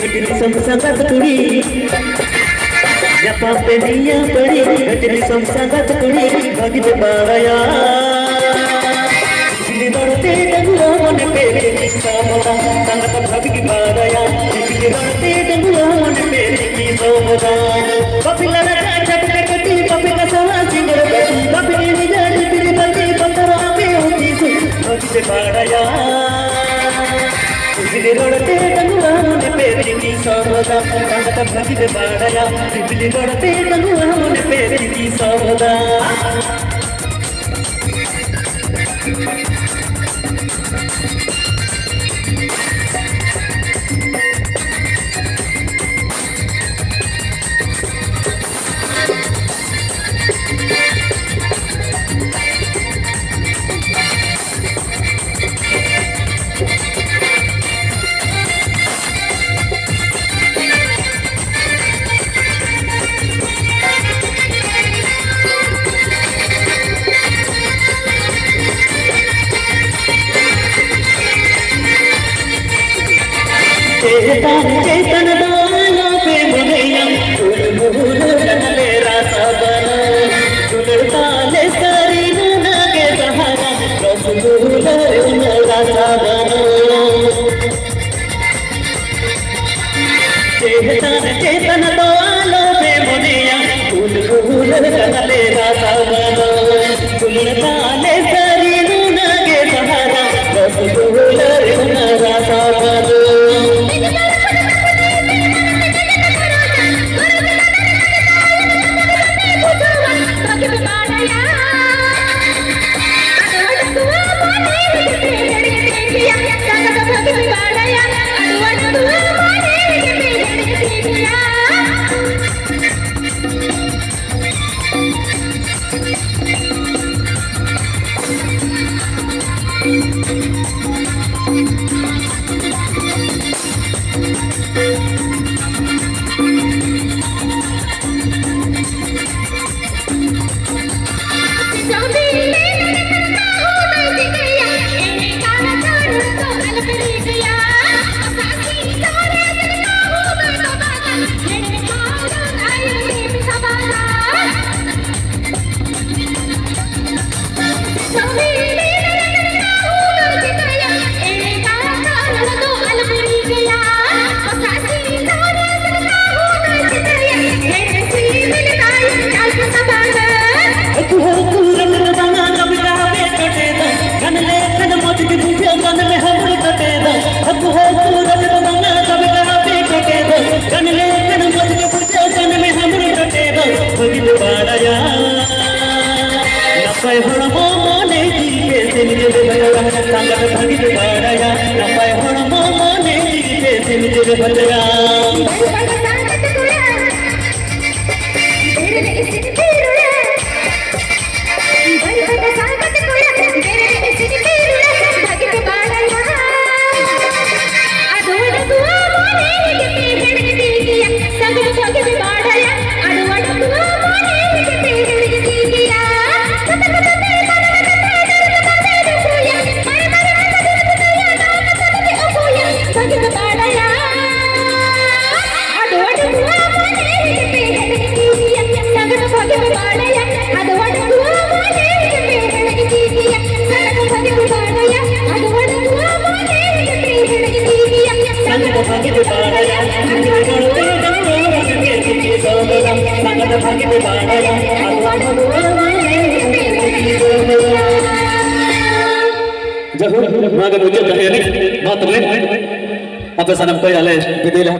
घटली संसारात कुणी या पापेनिया पडी घटली संसारात कुणी भागित बाळया बिजली लढते डंगुरा मन पेरे की सोमदा सांगत भागित बाळया बिजली लढते डंगुरा मन पेरे की सोमदा पापिला चटकटी पापिला सवा सिंगर पापिनी निजाडी बिजली बती बतरा पे होती सु भागित बाळया बिजली लड़ते डंगुआ मन पेरे की सोमदा सांगत भागित बाळया बिजली लड़ते डंगुआ मन पेरे की सोमदा चेतन दाना पे मुनैया फूल मुहूर बनले रासा बना दुलड़ताले सारी नूना के सहारा रसगुल रासा बना चेतन दाना पे मुनैया फूल मुहूर बनले रासा बना दुलड़ताले सारी नूना के सहारा रसगुल रासा बना नपाय हणमो मोने जीवे से निजे भजया सांगत भागित बाळया नपाय हणमो मोने जीवे से निजे भजया जरूर मागे मुझे कहे नहीं बात रे आप सनम कोई आले विदेले